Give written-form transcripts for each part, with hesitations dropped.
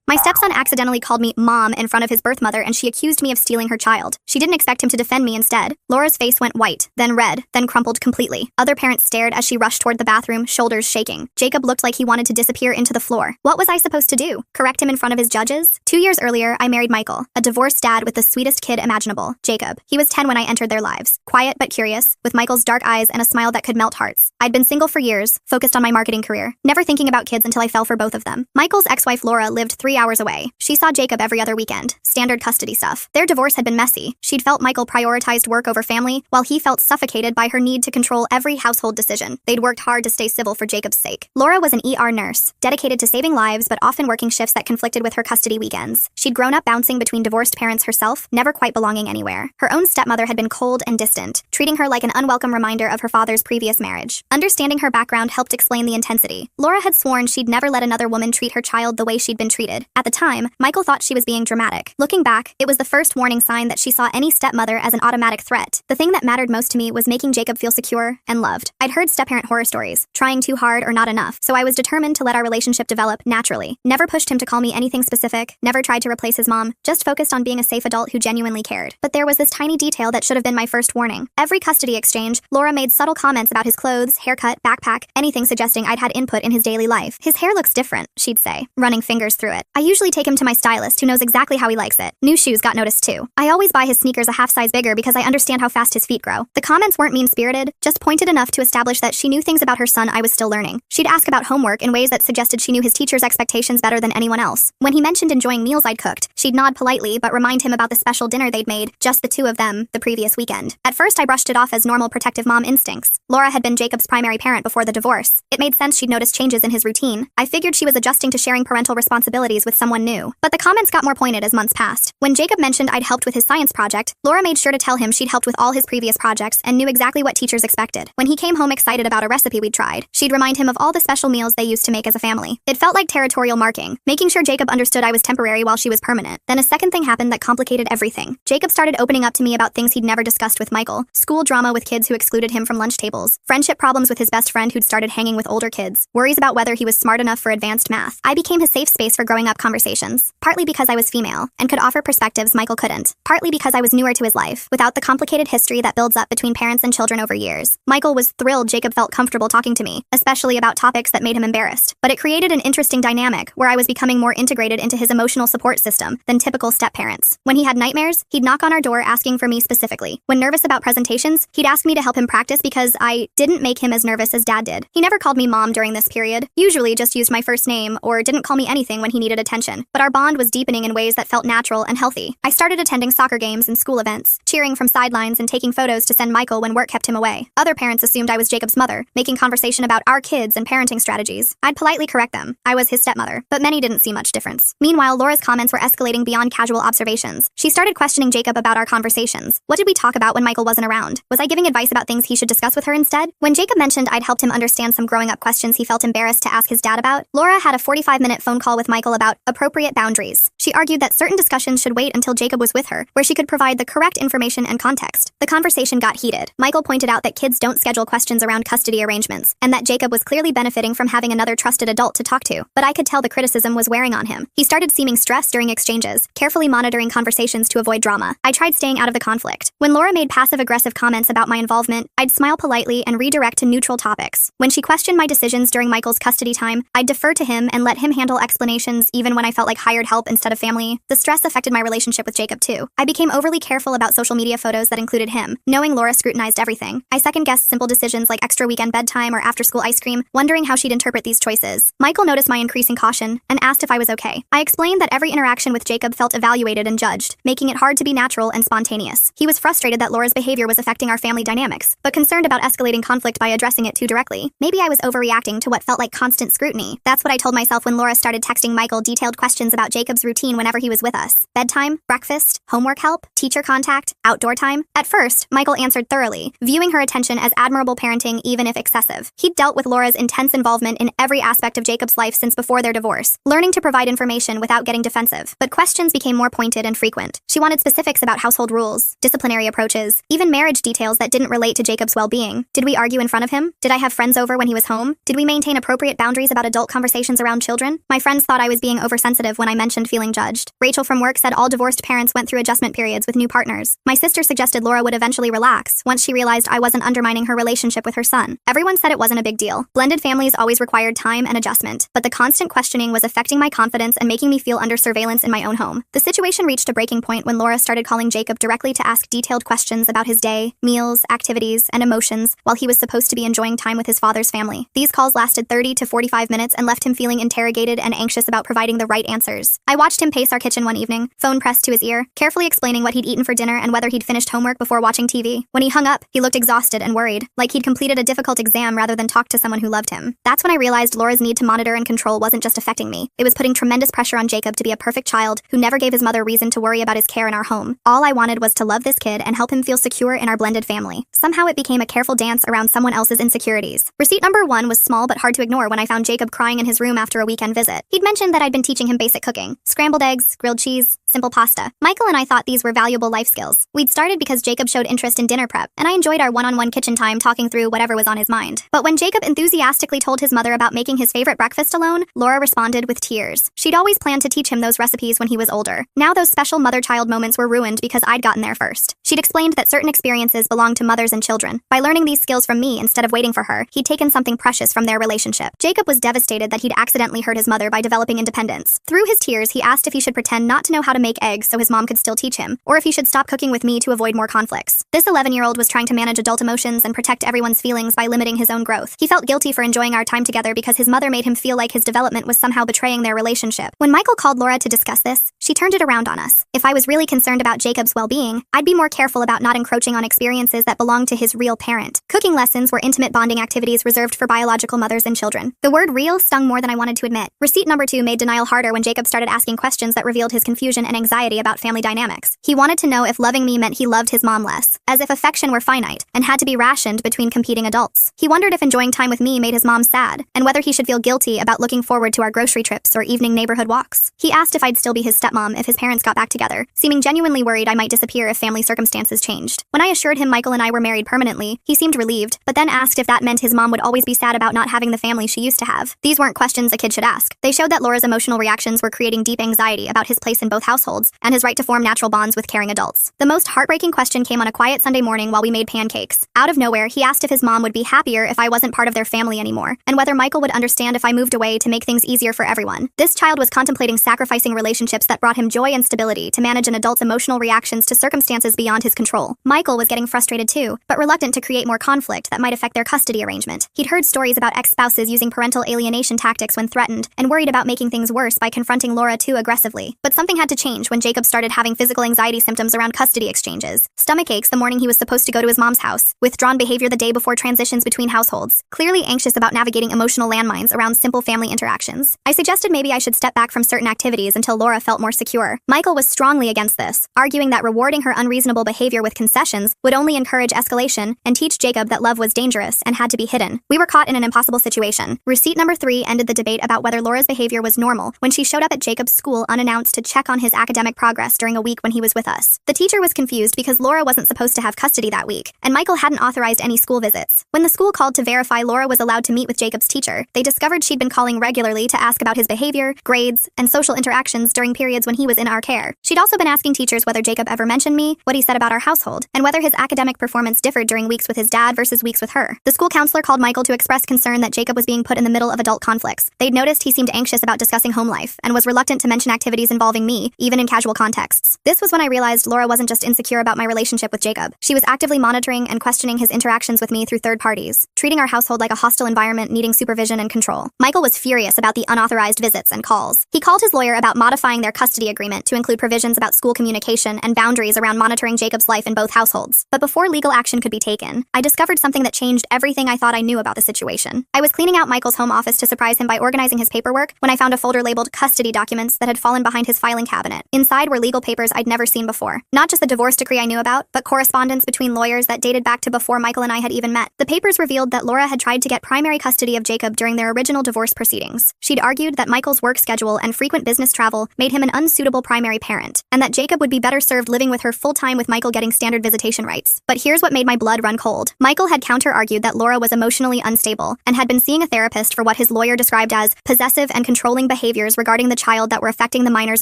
My stepson accidentally called me mom in front of his birth mother and she accused me of stealing her child. She didn't expect him to defend me instead. Laura's face went white, then red, then crumpled completely. Other parents stared as she rushed toward the bathroom, shoulders shaking. Jacob looked like he wanted to disappear into the floor. What was I supposed to do? Correct him in front of his judges? 2 years earlier, I married Michael, a divorced dad with the sweetest kid imaginable, Jacob. He was 10 when I entered their lives. Quiet but curious, with Michael's dark eyes and a smile that could melt hearts. I'd been single for years, focused on my marketing career, never thinking about kids until I fell for both of them. Michael's ex-wife Laura lived 3 hours away. She saw Jacob every other weekend. Standard custody stuff. Their divorce had been messy. She'd felt Michael prioritized work over family, while he felt suffocated by her need to control every household decision. They'd worked hard to stay civil for Jacob's sake. Laura was an ER nurse, dedicated to saving lives but often working shifts that conflicted with her custody weekends. She'd grown up bouncing between divorced parents herself, never quite belonging anywhere. Her own stepmother had been cold and distant, treating her like an unwelcome reminder of her father's previous marriage. Understanding her background helped explain the intensity. Laura had sworn she'd never let another woman treat her child the way she'd been treated. At the time, Michael thought she was being dramatic. Looking back, it was the first warning sign that she saw any stepmother as an automatic threat. The thing that mattered most to me was making Jacob feel secure and loved. I'd heard step-parent horror stories, trying too hard or not enough, so I was determined to let our relationship develop naturally. Never pushed him to call me anything specific, never tried to replace his mom, just focused on being a safe adult who genuinely cared. But there was this tiny detail that should have been my first warning. Every custody exchange, Laura made subtle comments about his clothes, haircut, backpack, anything suggesting I'd had input in his daily life. His hair looks different, she'd say, running fingers through it. I usually take him to my stylist, who knows exactly how he likes it. New shoes got noticed too. I always buy his sneakers a half size bigger because I understand how fast his feet grow. The comments weren't mean-spirited, just pointed enough to establish that she knew things about her son I was still learning. She'd ask about homework in ways that suggested she knew his teacher's expectations better than anyone else. When he mentioned enjoying meals I'd cooked, she'd nod politely but remind him about the special dinner they'd made, just the two of them, the previous weekend. At first I brushed it off as normal protective mom instincts. Laura had been Jacob's primary parent before the divorce. It made sense she'd noticed changes in his routine. I figured she was adjusting to sharing parental responsibilities with someone new. But the comments got more pointed as months passed. When Jacob mentioned I'd helped with his science project, Laura made sure to tell him she'd helped with all his previous projects and knew exactly what teachers expected. When he came home excited about a recipe we'd tried, she'd remind him of all the special meals they used to make as a family. It felt like territorial marking, making sure Jacob understood I was temporary while she was permanent. Then a second thing happened that complicated everything. Jacob started opening up to me about things he'd never discussed with Michael, school drama with kids who excluded him from lunch tables, friendship problems with his best friend who'd started hanging with older kids, worries about whether he was smart enough for advanced math. I became his safe space for growing up conversations, partly because I was female and could offer perspectives Michael couldn't, partly because I was newer to his life, without the complicated history that builds up between parents and children over years. Michael was thrilled Jacob felt comfortable talking to me, especially about topics that made him embarrassed. But it created an interesting dynamic where I was becoming more integrated into his emotional support system than typical step-parents. When he had nightmares, he'd knock on our door asking for me specifically. When nervous about presentations, he'd ask me to help him practice because I didn't make him as nervous as dad did. He never called me mom during this period, usually just used my first name or didn't call me anything when he needed attention. But our bond was deepening in ways that felt natural and healthy. I started attending soccer games and school events, cheering from sidelines and taking photos to send Michael when work kept him away. Other parents assumed I was Jacob's mother, making conversation about our kids and parenting strategies. I'd politely correct them. I was his stepmother, but many didn't see much difference. Meanwhile, Laura's comments were escalating beyond casual observations. She started questioning Jacob about our conversations. What did we talk about when Michael wasn't around? Was I giving advice about things he should discuss with her instead? When Jacob mentioned I'd helped him understand some growing up questions he felt embarrassed to ask his dad about, Laura had a 45-minute phone call with Michael about appropriate boundaries. She argued that certain discussions should wait until Jacob was with her, where she could provide the correct information and context. The conversation got heated. Michael pointed out that kids don't schedule questions around custody arrangements, and that Jacob was clearly benefiting from having another trusted adult to talk to. But I could tell the criticism was wearing on him. He started seeming stressed during exchanges, carefully monitoring conversations to avoid drama. I tried staying out of the conflict. When Laura made passive-aggressive comments about my involvement, I'd smile politely and redirect to neutral topics. When she questioned my decisions during Michael's custody time, I'd defer to him and let him handle explanations even when I felt like hired help instead of family. The stress affected my relationship with Jacob too. I became overly careful about social media photos that included him, knowing Laura scrutinized everything. I second-guessed simple decisions like extra weekend bedtime or after-school ice cream, wondering how she'd interpret these choices. Michael noticed my increasing caution and asked if I was okay. I explained that every interaction with Jacob felt evaluated and judged, making it hard to be natural and spontaneous. He was frustrated that Laura's behavior was affecting our family dynamics, but concerned about escalating conflict by addressing it too directly. Maybe I was overreacting to what felt like constant scrutiny. That's what I told myself when Laura started texting Michael detailed questions about Jacob's routine whenever he was with us. Bedtime, breakfast, homework help, teacher contact, outdoor time. At first, Michael answered thoroughly, viewing her attention as admirable parenting even if excessive. He'd dealt with Laura's intense involvement in every aspect of Jacob's life since before their divorce, learning to provide information without getting defensive. But questions became more pointed and frequent. She wanted specifics about household rules, disciplinary approaches, even marriage details that didn't relate to Jacob's well-being. Did we argue in front of him? Did I have friends over when he was home? Did we maintain appropriate boundaries about adult conversations around children? My friends thought I was being being oversensitive when I mentioned feeling judged. Rachel from work said all divorced parents went through adjustment periods with new partners. My sister suggested Laura would eventually relax once she realized I wasn't undermining her relationship with her son. Everyone said it wasn't a big deal. Blended families always required time and adjustment, but the constant questioning was affecting my confidence and making me feel under surveillance in my own home. The situation reached a breaking point when Laura started calling Jacob directly to ask detailed questions about his day, meals, activities, and emotions while he was supposed to be enjoying time with his father's family. These calls lasted 30 to 45 minutes and left him feeling interrogated and anxious about providing the right answers. I watched him pace our kitchen one evening, phone pressed to his ear, carefully explaining what he'd eaten for dinner and whether he'd finished homework before watching TV. When he hung up, he looked exhausted and worried, like he'd completed a difficult exam rather than talk to someone who loved him. That's when I realized Laura's need to monitor and control wasn't just affecting me. It was putting tremendous pressure on Jacob to be a perfect child who never gave his mother reason to worry about his care in our home. All I wanted was to love this kid and help him feel secure in our blended family. Somehow it became a careful dance around someone else's insecurities. Receipt number 1 was small but hard to ignore when I found Jacob crying in his room after a weekend visit. He'd mentioned that I'd been teaching him basic cooking: scrambled eggs, grilled cheese, simple pasta. Michael and I thought these were valuable life skills. We'd started because Jacob showed interest in dinner prep, and I enjoyed our one-on-one kitchen time talking through whatever was on his mind. But when Jacob enthusiastically told his mother about making his favorite breakfast alone, Laura responded with tears. She'd always planned to teach him those recipes when he was older. Now those special mother-child moments were ruined because I'd gotten there first. She'd explained that certain experiences belong to mothers and children. By learning these skills from me instead of waiting for her, he'd taken something precious from their relationship. Jacob was devastated that he'd accidentally hurt his mother by developing independence. Through his tears, he asked if he should pretend not to know how to make eggs so his mom could still teach him, or if he should stop cooking with me to avoid more conflicts. This 11-year-old was trying to manage adult emotions and protect everyone's feelings by limiting his own growth. He felt guilty for enjoying our time together because his mother made him feel like his development was somehow betraying their relationship. When Michael called Laura to discuss this, she turned it around on us. If I was really concerned about Jacob's well-being, I'd be more careful about not encroaching on experiences that belonged to his real parent. Cooking lessons were intimate bonding activities reserved for biological mothers and children. The word real stung more than I wanted to admit. Receipt number 2 made denial harder when Jacob started asking questions that revealed his confusion and anxiety about family dynamics. He wanted to know if loving me meant he loved his mom less, as if affection were finite and had to be rationed between competing adults. He wondered if enjoying time with me made his mom sad, and whether he should feel guilty about looking forward to our grocery trips or evening neighborhood walks. He asked if I'd still be his stepmom if his parents got back together, seeming genuinely worried I might disappear if family circumstances changed. When I assured him Michael and I were married permanently, he seemed relieved, but then asked if that meant his mom would always be sad about not having the family she used to have. These weren't questions a kid should ask. They showed that Laura's emotional reactions were creating deep anxiety about his place in both households and his right to form natural bonds with caring adults. The most heartbreaking question came on a quiet Sunday morning while we made pancakes. Out of nowhere, he asked if his mom would be happier if I wasn't part of their family anymore, and whether Michael would understand if I moved away to make things easier for everyone. This child was contemplating sacrificing relationships that brought him joy and stability to manage an adult's emotional reactions to circumstances beyond his control. Michael was getting frustrated too, but reluctant to create more conflict that might affect their custody arrangement. He'd heard stories about ex-spouses using parental alienation tactics when threatened, and worried about making things worse by confronting Laura too aggressively. But something had to change when Jacob started having physical anxiety symptoms around custody exchanges. Stomach aches the morning he was supposed to go to his mom's house, withdrawn behavior the day before transitions between households, clearly anxious about navigating emotional landmines around simple family interactions. I suggested maybe I should step back from certain activities until Laura felt more secure. Michael was strongly against this, arguing that rewarding her unreasonable behavior with concessions would only encourage escalation and teach Jacob that love was dangerous and had to be hidden. We were caught in an impossible situation. Receipt number 3 ended the debate about whether Laura's behavior was normal when she showed up at Jacob's school unannounced to check on his academic progress during a week when he was with us. The teacher was confused because Laura wasn't supposed to have custody that week, and Michael hadn't authorized any school visits. When the school called to verify Laura was allowed to meet with Jacob's teacher, they discovered she'd been calling regularly to ask about his behavior, grades, and social interactions during periods when he was in our care. She'd also been asking teachers whether Jacob ever mentioned me, what he said about our household, and whether his academic performance differed during weeks with his dad versus weeks with her. The school counselor called Michael to express concern that Jacob was being put in the middle of adult conflicts. They'd noticed he seemed anxious about discussing home life and was reluctant to mention activities involving me, even in casual contexts. This was when I realized Laura wasn't just insecure about my relationship with Jacob. She was actively monitoring and questioning his interactions with me through third parties, treating our household like a hostile environment needing supervision and control. Michael was furious about the unauthorized visits and calls. He called his lawyer about modifying their custody agreement to include provisions about school communication and boundaries around monitoring Jacob's life in both households. But before legal action could be taken, I discovered something that changed everything I thought I knew about the situation. I was cleaning out Michael's home office to surprise him by organizing his paperwork when I found a folder labeled custody documents that had fallen behind his filing cabinet. Inside were legal papers I'd never seen before. Not just the divorce decree I knew about, but correspondence correspondence between lawyers that dated back to before Michael and I had even met. The papers revealed that Laura had tried to get primary custody of Jacob during their original divorce proceedings. She'd argued that Michael's work schedule and frequent business travel made him an unsuitable primary parent, and that Jacob would be better served living with her full-time with Michael getting standard visitation rights. But here's what made my blood run cold. Michael had counter-argued that Laura was emotionally unstable and had been seeing a therapist for what his lawyer described as possessive and controlling behaviors regarding the child that were affecting the minor's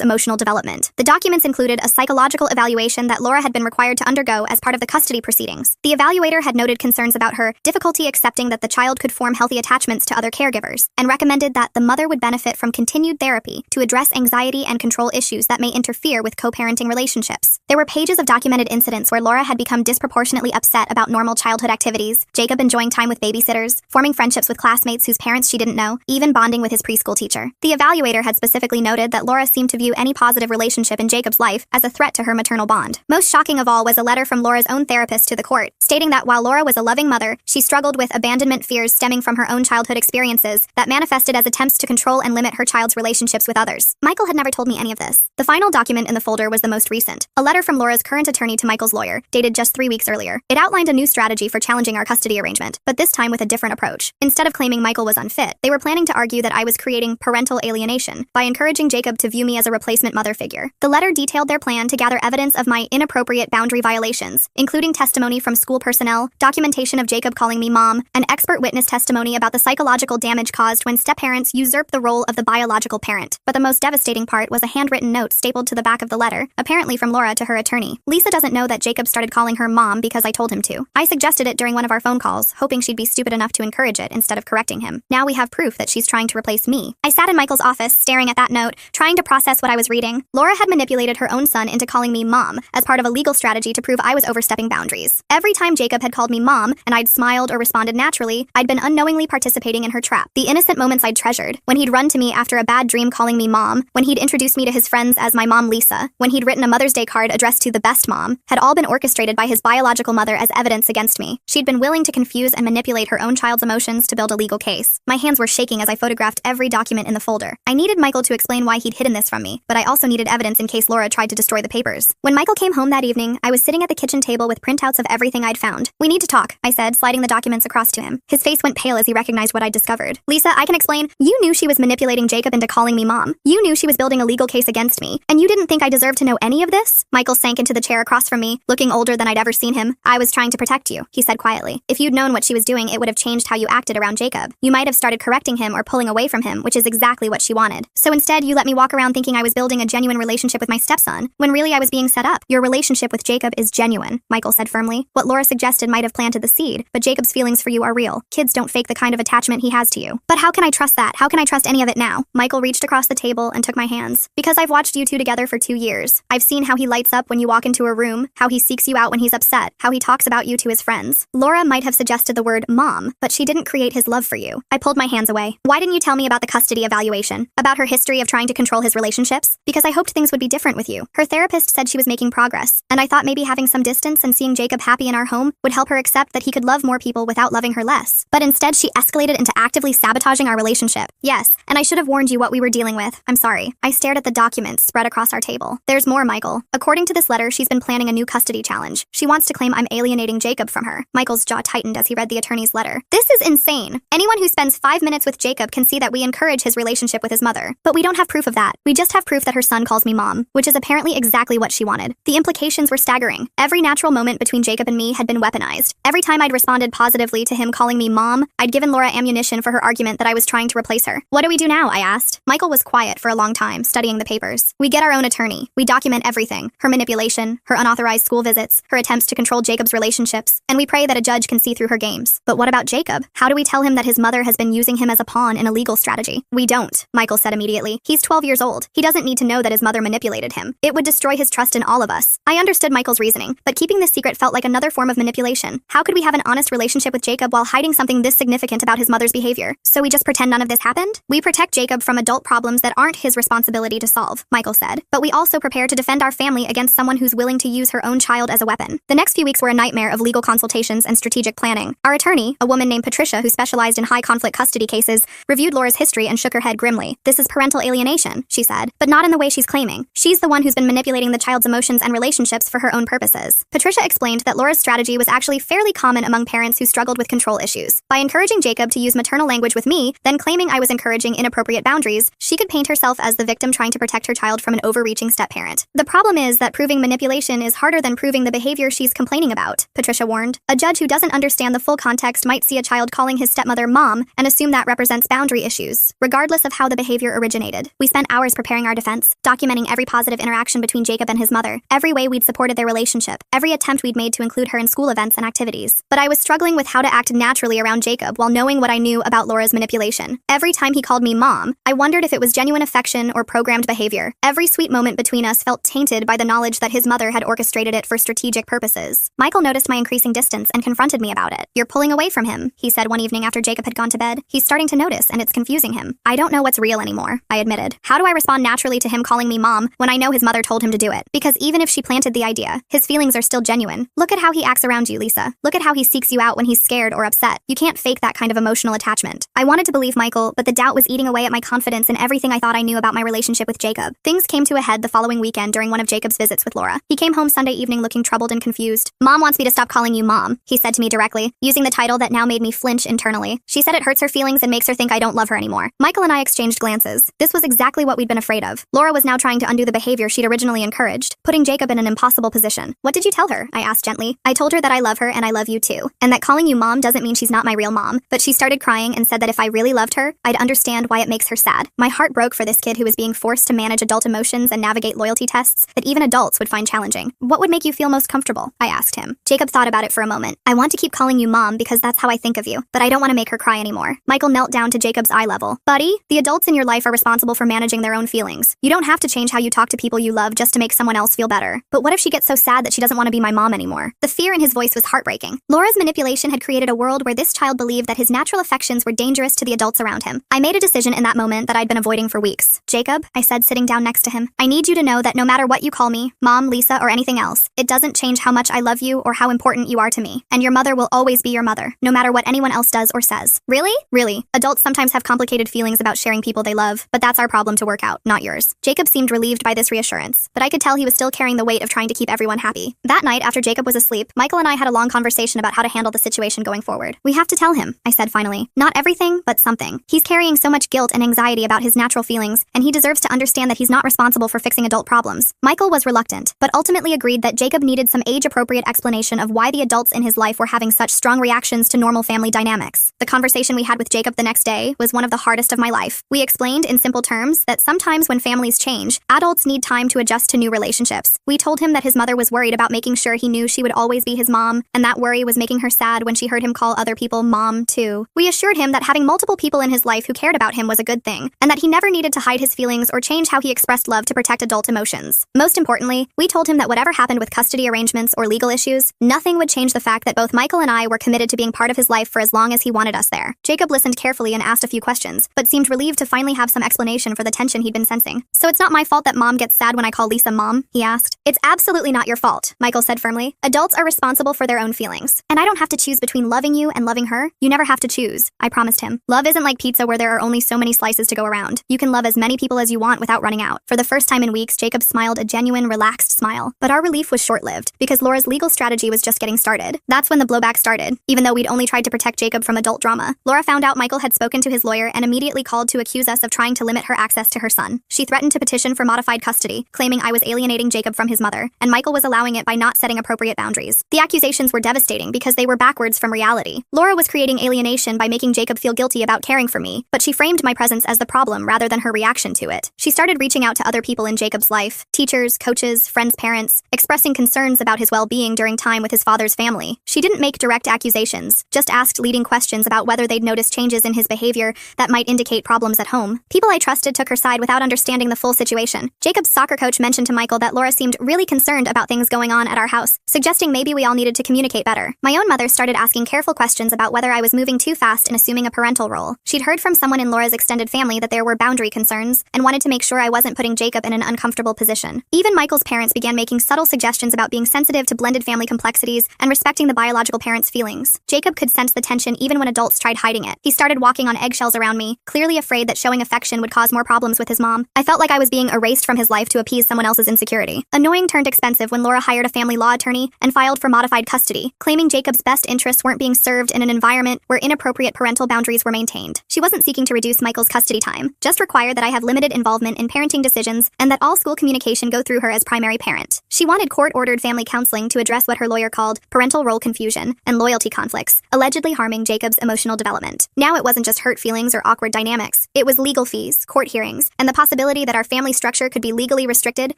emotional development. The documents included a psychological evaluation that Laura had been required to undergo as part of the custody proceedings. The evaluator had noted concerns about her difficulty accepting that the child could form healthy attachments to other caregivers, and recommended that the mother would benefit from continued therapy to address anxiety and control issues that may interfere with co-parenting relationships. There were pages of documented incidents where Laura had become disproportionately upset about normal childhood activities, Jacob enjoying time with babysitters, forming friendships with classmates whose parents she didn't know, even bonding with his preschool teacher. The evaluator had specifically noted that Laura seemed to view any positive relationship in Jacob's life as a threat to her maternal bond. Most shocking of all was a letter from Laura's own therapist to the court, stating that while Laura was a loving mother, she struggled with abandonment fears stemming from her own childhood experiences that manifested as attempts to control and limit her child's relationships with others. Michael had never told me any of this. The final document in the folder was the most recent, a letter from Laura's current attorney to Michael's lawyer, dated just 3 weeks earlier. It outlined a new strategy for challenging our custody arrangement, but this time with a different approach. Instead of claiming Michael was unfit, they were planning to argue that I was creating parental alienation by encouraging Jacob to view me as a replacement mother figure. The letter detailed their plan to gather evidence of my inappropriate boundary violations, including testimony from school personnel, documentation of Jacob calling me mom, and expert witness testimony about the psychological damage caused when step-parents usurp the role of the biological parent. But the most devastating part was a handwritten note stapled to the back of the letter, apparently from Laura to her attorney. Lisa doesn't know that Jacob started calling her mom because I told him to. I suggested it during one of our phone calls, hoping she'd be stupid enough to encourage it instead of correcting him. Now we have proof that she's trying to replace me. I sat in Michael's office, staring at that note, trying to process what I was reading. Laura had manipulated her own son into calling me mom as part of a legal strategy to prove I was overstepping boundaries. Every time Jacob had called me mom, and I'd smiled or responded naturally, I'd been unknowingly participating in her trap. The innocent moments I'd treasured, when he'd run to me after a bad dream calling me mom, when he'd introduced me to his friends as my mom Lisa, when he'd written a Mother's Day card addressed to the best mom, had all been orchestrated by his biological mother as evidence against me. She'd been willing to confuse and manipulate her own child's emotions to build a legal case. My hands were shaking as I photographed every document in the folder. I needed Michael to explain why he'd hidden this from me, but I also needed evidence in case Laura tried to destroy the papers. When Michael came home that evening, I was sitting at the kitchen table with printouts of everything I'd found. "We need to talk," I said, sliding the documents across to him. His face went pale as he recognized what I'd discovered. "Lisa, I can explain. You knew she was manipulating Jacob into calling me mom. You knew she was building a legal case against me, and you didn't think I deserved to know any of this?" Michael sank into the chair across from me, looking older than I'd ever seen him. "I was trying to protect you," he said quietly. "If you'd known what she was doing, it would have changed how you acted around Jacob. You might have started correcting him or pulling away from him, which is exactly what she wanted. So instead, you let me walk around thinking I was building a genuine relationship with my stepson, when really I was being set up. Your relationship with Jacob is genuine," Michael said firmly. "What Laura suggested might have planted the seed, but Jacob's feelings for you are real. Kids don't fake the kind of attachment he has to you." "But how can I trust that? How can I trust any of it now?" Michael reached across the table and took my hands. "Because I've watched you two together for 2 years. I've seen how he lights up when you walk into a room, how he seeks you out when he's upset, how he talks about you to his friends. Laura might have suggested the word mom, but she didn't create his love for you." I pulled my hands away. "Why didn't you tell me about the custody evaluation? About her history of trying to control his relationships? Because I hoped things would be different with you." Her therapist said she was making progress, and I thought maybe having some distance and seeing Jacob happy in our home would help her accept that he could love more people without loving her less. But instead, she escalated into actively sabotaging our relationship. "Yes, and I should have warned you what we were dealing with. I'm sorry." I stared at the documents spread across our table. "There's more, Michael. According to this letter, she's been planning a new custody challenge. She wants to claim I'm alienating Jacob from her." Michael's jaw tightened as he read the attorney's letter. "This is insane. Anyone who spends 5 minutes with Jacob can see that we encourage his relationship with his mother. But we don't have proof of that. We just have proof that her son calls me mom, which is apparently exactly what she wanted." The implications were staggering. Every natural moment between Jacob and me had been weaponized. Every time I'd responded positively to him calling me mom, I'd given Laura ammunition for her argument that I was trying to replace her. "What do we do now?" I asked. Michael was quiet for a long time, studying the papers. "We get our own attorney. We document everything. Her manipulation, her unauthorized school visits, her attempts to control Jacob's relationships, and we pray that a judge can see through her games. But what about Jacob? How do we tell him that his mother has been using him as a pawn in a legal strategy?" "We don't," Michael said immediately. "He's 12 years old. He doesn't need to know that his mother manipulated him. It would destroy his trust in all of us." I understood Michael's reasoning, but keeping this secret felt like another form of manipulation. How could we have an honest relationship with Jacob while hiding something this significant about his mother's behavior? "So we just pretend none of this happened? We protect Jacob from adult problems that aren't his responsibility to solve," Michael said. "But we also prepare to defend our family against someone who's willing to use her own child as a weapon." The next few weeks were a nightmare of legal consultations and strategic planning. Our attorney, a woman named Patricia who specialized in high-conflict custody cases, reviewed Laura's history and shook her head grimly. "This is parental alienation," she said, "but not in the way she's claiming. She's the one who's been manipulating the child's emotions and relationships for her own purposes. is. Patricia explained that Laura's strategy was actually fairly common among parents who struggled with control issues. By encouraging Jacob to use maternal language with me, then claiming I was encouraging inappropriate boundaries, she could paint herself as the victim trying to protect her child from an overreaching step-parent. The problem is that proving manipulation is harder than proving the behavior she's complaining about, Patricia warned. A judge who doesn't understand the full context might see a child calling his stepmother mom and assume that represents boundary issues, regardless of how the behavior originated. We spent hours preparing our defense, documenting every positive interaction between Jacob and his mother, every way we'd supported their relationship, every attempt we'd made to include her in school events and activities. But I was struggling with how to act naturally around Jacob while knowing what I knew about Laura's manipulation. Every time he called me mom, I wondered if it was genuine affection or programmed behavior. Every sweet moment between us felt tainted by the knowledge that his mother had orchestrated it for strategic purposes. Michael noticed my increasing distance and confronted me about it. "You're pulling away from him," he said one evening after Jacob had gone to bed. "He's starting to notice, and it's confusing him." "I don't know what's real anymore," I admitted. "How do I respond naturally to him calling me mom when I know his mother told him to do it? Because even if she planted the idea, his feelings are still genuine. Look at how he acts around you, Lisa. Look at how he seeks you out when he's scared or upset. You can't fake that kind of emotional attachment." I wanted to believe Michael, but the doubt was eating away at my confidence in everything I thought I knew about my relationship with Jacob. Things came to a head the following weekend during one of Jacob's visits with Laura. He came home Sunday evening looking troubled and confused. "Mom wants me to stop calling you mom," he said to me directly, using the title that now made me flinch internally. "She said it hurts her feelings and makes her think I don't love her anymore." Michael and I exchanged glances. This was exactly what we'd been afraid of. Laura was now trying to undo the behavior she'd originally encouraged, putting Jacob in an impossible position. "What did you tell her?" I asked gently. "I told her that I love her and I love you too, and that calling you mom doesn't mean she's not my real mom." But she started crying and said that if I really loved her, I'd understand why it makes her sad. My heart broke for this kid who was being forced to manage adult emotions and navigate loyalty tests that even adults would find challenging. "What would make you feel most comfortable?" I asked him. Jacob thought about it for a moment. "I want to keep calling you mom because that's how I think of you, but I don't want to make her cry anymore." Michael knelt down to Jacob's eye level. "Buddy, the adults in your life are responsible for managing their own feelings. You don't have to change how you talk to people you love just to make someone else feel better." "But what if she gets so sad that she doesn't want to be my mom anymore?" The fear in his voice was heartbreaking. Laura's manipulation had created a world where this child believed that his natural affections were dangerous to the adults around him. I made a decision in that moment that I'd been avoiding for weeks. "Jacob," I said, sitting down next to him, "I need you to know that no matter what you call me, Mom, Lisa, or anything else, it doesn't change how much I love you or how important you are to me. And your mother will always be your mother, no matter what anyone else does or says." "Really?" "Really. Adults sometimes have complicated feelings about sharing people they love, but that's our problem to work out, not yours." Jacob seemed relieved by this reassurance, but I could tell he was still carrying the weight of trying to keep everyone happy. That night, after Jacob was asleep, Michael and I had a long conversation about how to handle the situation going forward. "We have to tell him," I said finally. "Not everything, but something. He's carrying so much guilt and anxiety about his natural feelings, and he deserves to understand that he's not responsible for fixing adult problems." Michael was reluctant, but ultimately agreed that Jacob needed some age-appropriate explanation of why the adults in his life were having such strong reactions to normal family dynamics. The conversation we had with Jacob the next day was one of the hardest of my life. We explained in simple terms that sometimes when families change, adults need time to adjust to new relationships. We told him that his mother was worried about making sure he knew she would always be his mom, and that worry was making her sad when she heard him call other people mom too. We assured him that having multiple people in his life who cared about him was a good thing, and that he never needed to hide his feelings or change how he expressed love to protect adult emotions. Most importantly, we told him that whatever happened with custody arrangements or legal issues, nothing would change the fact that both Michael and I were committed to being part of his life for as long as he wanted us there. Jacob listened carefully and asked a few questions, but seemed relieved to finally have some explanation for the tension he'd been sensing. "So it's not my fault that Mom gets sad when I call Lisa mom?" he asked. "It's absolutely not your fault," Michael said firmly. "Adults are responsible for their own feelings. And I don't have to choose between loving you and loving her. You never have to choose," I promised him. "Love isn't like pizza where there are only so many slices to go around. You can love as many people as you want without running out." For the first time in weeks, Jacob smiled a genuine, relaxed smile. But our relief was short-lived, because Laura's legal strategy was just getting started. That's when the blowback started. Even though we'd only tried to protect Jacob from adult drama, Laura found out Michael had spoken to his lawyer and immediately called to accuse us of trying to limit her access to her son. She threatened to petition for modified custody, claiming I was alienating Jacob from his mother, and Michael was allowing it by not setting appropriate boundaries. The accusations were devastating because they were backwards from reality. Laura was creating alienation by making Jacob feel guilty about caring for me, but she framed my presence as the problem rather than her reaction to it. She started reaching out to other people in Jacob's life, teachers, coaches, friends' parents, expressing concerns about his well-being during time with his father's family. She didn't make direct accusations, just asked leading questions about whether they'd noticed changes in his behavior that might indicate problems at home. People I trusted took her side without understanding the full situation. Jacob's soccer coach mentioned to Michael that Laura seemed really concerned about things going on at our house, suggesting maybe we all needed to communicate better. My own mother started asking careful questions about whether I was moving too fast in assuming a parental role. She'd heard from someone in Laura's extended family that there were boundary concerns and wanted to make sure I wasn't putting Jacob in an uncomfortable position. Even Michael's parents began making subtle suggestions about being sensitive to blended family complexities and respecting the biological parents' feelings. Jacob could sense the tension even when adults tried hiding it. He started walking on eggshells around me, clearly afraid that showing affection would cause more problems with his mom. I felt like I was being erased from his life to appease someone else's insecurity. Annoying turned expensive when Laura hired a family law attorney and filed for modified custody, claiming Jacob's best interests weren't being served in an environment where inappropriate parental boundaries were maintained. She wasn't seeking to reduce Michael's custody time, just required that I have limited involvement in parenting decisions and that all school communication go through her as primary parent. She wanted court-ordered family counseling to address what her lawyer called parental role confusion and loyalty conflicts, allegedly harming Jacob's emotional development. Now it wasn't just hurt feelings or awkward dynamics. It was legal fees, court hearings, and the possibility that our family structure could be legally restricted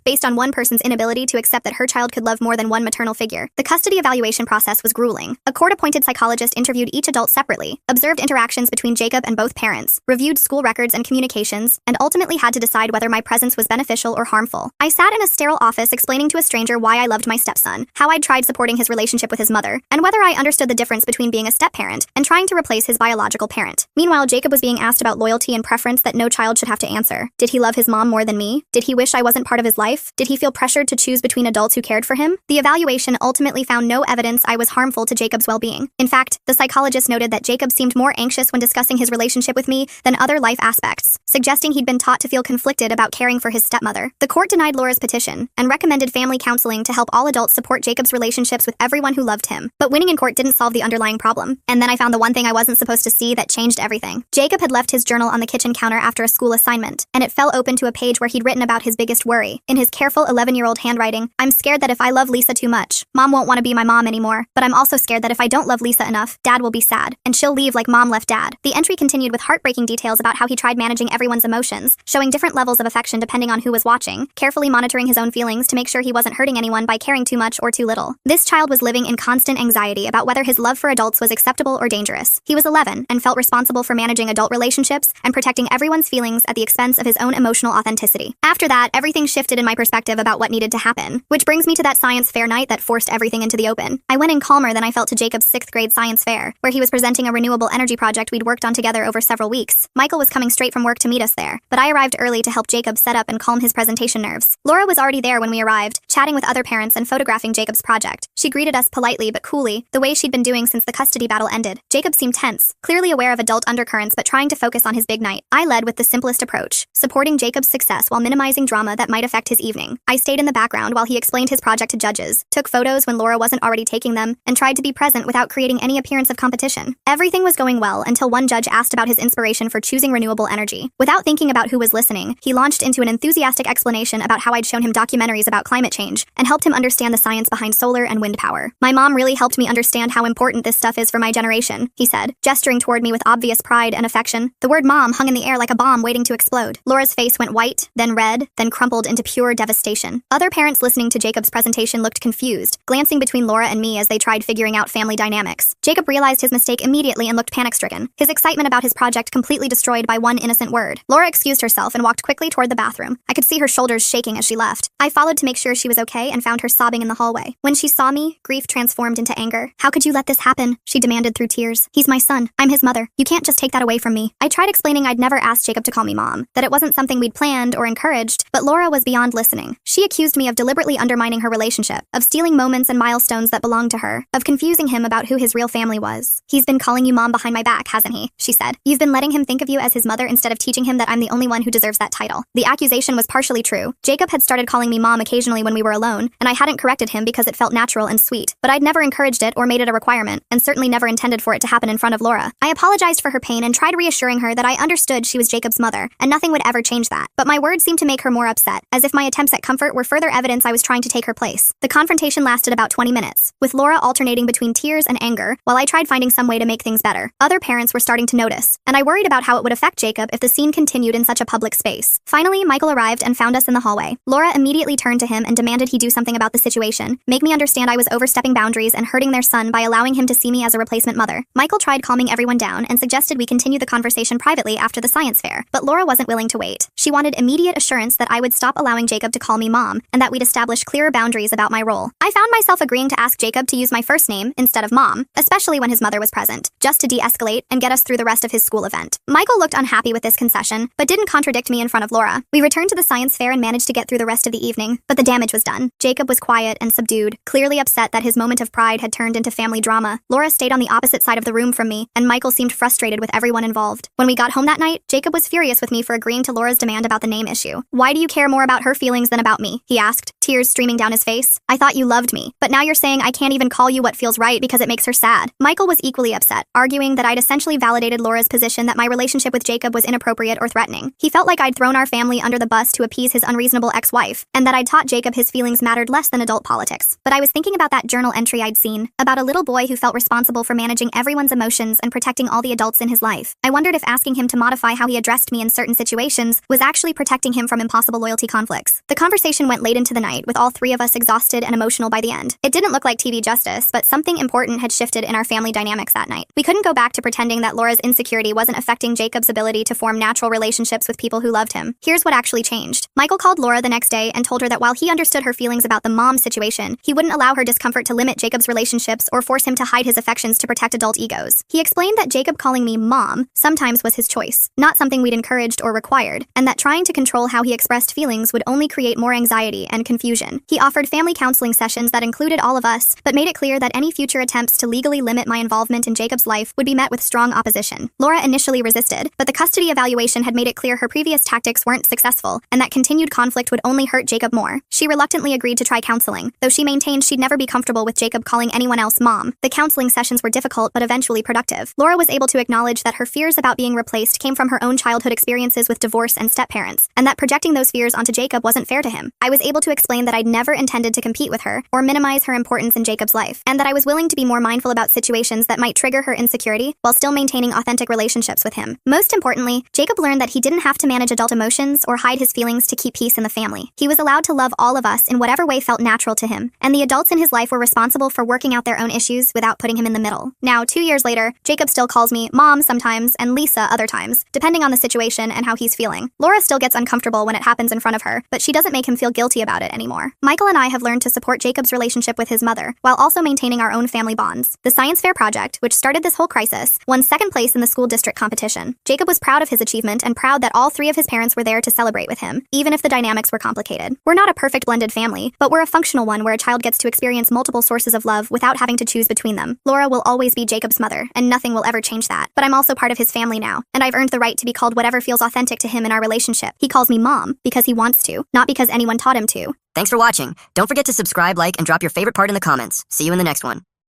based on one person's inability to accept that her child could love more than one maternal figure. The custody evaluation process was grueling. A court-appointed psychologist interviewed each adult separately, observed interactions between Jacob and both parents, reviewed school records and communications, and ultimately had to decide whether my presence was beneficial or harmful. I sat in a sterile office explaining to a stranger why I loved my stepson, how I'd tried supporting his relationship with his mother, and whether I understood the difference between being a step-parent and trying to replace his biological parent. Meanwhile, Jacob was being asked about loyalty and preference that no child should have to answer. Did he love his mom more than me? Did he wish I wasn't part of his life? Did he feel pressured to choose between adults who cared for him? The evaluation ultimately found no evidence I was harmful to Jacob's well-being. In fact, the psychologist noted that Jacob seemed more anxious when discussing his relationship with me than other life aspects, suggesting he'd been taught to feel conflicted about caring for his stepmother. The court denied Laura's petition and recommended family counseling to help all adults support Jacob's relationships with everyone who loved him. But winning in court didn't solve the underlying problem. And then I found the one thing I wasn't supposed to see that changed everything. Jacob had left his journal on the kitchen counter after a school assignment, and it fell open to a page where he'd written about his biggest worry. In his careful 11-year-old handwriting, "I'm scared that if I love Lisa too much, Mom won't want to be my mom anymore. But I'm also scared that if I don't love Lisa enough, Dad will be sad, and she'll leave like Mom left Dad." The entry continued with heartbreaking details about how he tried managing everyone's emotions, showing different levels of affection depending on who was watching, carefully monitoring his own feelings to make sure he wasn't hurting anyone by caring too much or too little. This child was living in constant anxiety about whether his love for adults was acceptable or dangerous. He was 11 and felt responsible for managing adult relationships and protecting everyone's feelings at the expense of his own emotional authenticity. After that, everything shifted in my perspective about what needed to happen, which brings me to that science fair night that forced everything into the open. I went in calmer than I felt to Jacob's 6th grade science fair, where he was presenting a renewable energy project we'd worked on together over several weeks. Michael was coming straight from work to meet us there, but I arrived early to help Jacob set up and calm his presentation nerves. Laura was already there when we arrived, chatting with other parents and photographing Jacob's project. She greeted us politely but coolly, the way she'd been doing since the custody battle ended. Jacob seemed tense, clearly aware of adult undercurrents but trying to focus on his big night. I led with the simplest approach, supporting Jacob's success while minimizing drama that might affect his evening. I stayed in the background while he explained his project to judges, took photos when Laura wasn't already taking them, and tried to be present without creating any appearance of competition. Everything was going well until one judge asked about his inspiration for choosing renewable energy. Without thinking about who was listening, he launched into an enthusiastic explanation about how I'd shown him documentaries about climate change and helped him understand the science behind solar and wind power. "My mom really helped me understand how important this stuff is for my generation," he said, gesturing toward me with obvious pride and affection. The word mom hung in the air like a bomb waiting to explode. Laura's face went white, then red, then crumpled into pure devastation. Other parents listening to Jacob's presentation looked confused, glancing between Laura and me as they tried figuring out family dynamics. Jacob realized his mistake immediately and looked panic-stricken, his excitement about his project completely destroyed by one innocent word. Laura excused herself and walked quickly toward the bathroom. I could see her shoulders shaking as she left. I followed to make sure she was okay and found her sobbing in the hallway. When she saw me, grief transformed into anger. "How could you let this happen?" she demanded through tears. "He's my son. I'm his mother. You can't just take that away from me." I tried explaining I'd never asked Jacob to call me mom, that it wasn't something we'd planned or encouraged, but Laura was beyond listening. She accused me of deliberately undermining her relationship, of stealing moments and milestones that belonged to her, of confusing him about who his real family was. "He's been calling you mom behind my back, hasn't he?" she said. "You've been letting him think of you as his mother instead of teaching him that I'm the only one who deserves that title." The accusation was partially true. Jacob had started calling me mom occasionally when we were alone, and I hadn't corrected him because it felt natural and sweet, but I'd never encouraged it or made it a requirement, and certainly never intended for it to happen in front of Laura. I apologized for her pain and tried reassuring her that I understood she was Jacob's mother, and nothing would ever change that. But my words seemed to make her more upset, as if my attempts at comfort were further evidence I was trying to take her place. The confrontation lasted about 20 minutes, with Laura alternating between tears and anger, while I tried finding some way to make things better. Other parents were starting to notice, and I worried about how it would affect Jacob if the scene continued in such a public space. Finally, Michael arrived and found us in the hallway. Laura immediately turned to him and demanded he do something about the situation, make me understand I was overstepping boundaries and hurting their son by allowing him to see me as a replacement mother. Michael tried calming everyone down and suggested we continue the conversation privately after the science fair, but Laura wasn't willing to wait. She wanted immediate assurance that I would stop allowing Jacob to call me mom, and that we'd establish clearer boundaries about my role. I found myself agreeing to ask Jacob to use my first name instead of mom, especially when his mother was present, just to de-escalate and get us through the rest of his school event. Michael looked unhappy with this concession, but didn't contradict me in front of Laura. We returned to the science fair and managed to get through the rest of the evening, but the damage was done. Jacob was quiet and subdued, clearly upset that his moment of pride had turned into family drama. Laura stayed on the opposite side of the room from me, and Michael seemed frustrated with everyone involved. When we got home that night, Jacob was furious with me for agreeing to Laura's demand about the name issue. "Why do you care more about her feelings than about me?" he asked, tears streaming down his face. face. I thought you loved me, but now you're saying I can't even call you what feels right because it makes her sad. Michael was equally upset, arguing that I'd essentially validated Laura's position that my relationship with Jacob was inappropriate or threatening. He felt like I'd thrown our family under the bus to appease his unreasonable ex-wife, and that I'd taught Jacob his feelings mattered less than adult politics. But I was thinking about that journal entry I'd seen, about a little boy who felt responsible for managing everyone's emotions and protecting all the adults in his life. I wondered if asking him to modify how he addressed me in certain situations was actually protecting him from impossible loyalty conflicts. The conversation went late into the night, with all three of us exhausted and emotional by the end. It didn't look like TV justice, but something important had shifted in our family dynamics that night. We couldn't go back to pretending that Laura's insecurity wasn't affecting Jacob's ability to form natural relationships with people who loved him. Here's what actually changed. Michael called Laura the next day and told her that while he understood her feelings about the mom situation, he wouldn't allow her discomfort to limit Jacob's relationships or force him to hide his affections to protect adult egos. He explained that Jacob calling me mom sometimes was his choice, not something we'd encouraged or required, and that trying to control how he expressed feelings would only create more anxiety and confusion. He offered family counseling sessions that included all of us, but made it clear that any future attempts to legally limit my involvement in Jacob's life would be met with strong opposition. Laura initially resisted, but the custody evaluation had made it clear her previous tactics weren't successful, and that continued conflict would only hurt Jacob more. She reluctantly agreed to try counseling, though she maintained she'd never be comfortable with Jacob calling anyone else mom. The counseling sessions were difficult but eventually productive. Laura was able to acknowledge that her fears about being replaced came from her own childhood experiences with divorce and step-parents, and that projecting those fears onto Jacob wasn't fair to him. I was able to explain that I'd never intended to compete with her or minimize her importance in Jacob's life, and that I was willing to be more mindful about situations that might trigger her insecurity while still maintaining authentic relationships with him. Most importantly, Jacob learned that he didn't have to manage adult emotions or hide his feelings to keep peace in the family. He was allowed to love all of us in whatever way felt natural to him, and the adults in his life were responsible for working out their own issues without putting him in the middle. Now, 2 years later, Jacob still calls me mom sometimes and Lisa other times, depending on the situation and how he's feeling. Laura still gets uncomfortable when it happens in front of her, but she doesn't make him feel guilty about it anymore. Michael and I have learned to support Jacob's relationship with his mother, while also maintaining our own family bonds. The science fair project, which started this whole crisis, won second place in the school district competition. Jacob was proud of his achievement and proud that all three of his parents were there to celebrate with him, even if the dynamics were complicated. We're not a perfect blended family, but we're a functional one where a child gets to experience multiple sources of love without having to choose between them. Laura will always be Jacob's mother, and nothing will ever change that. But I'm also part of his family now, and I've earned the right to be called whatever feels authentic to him in our relationship. He calls me mom because he wants to, not because anyone taught him to. Thanks for watching. Don't forget to subscribe, like, and drop your favorite part in the comments. See you in the next one.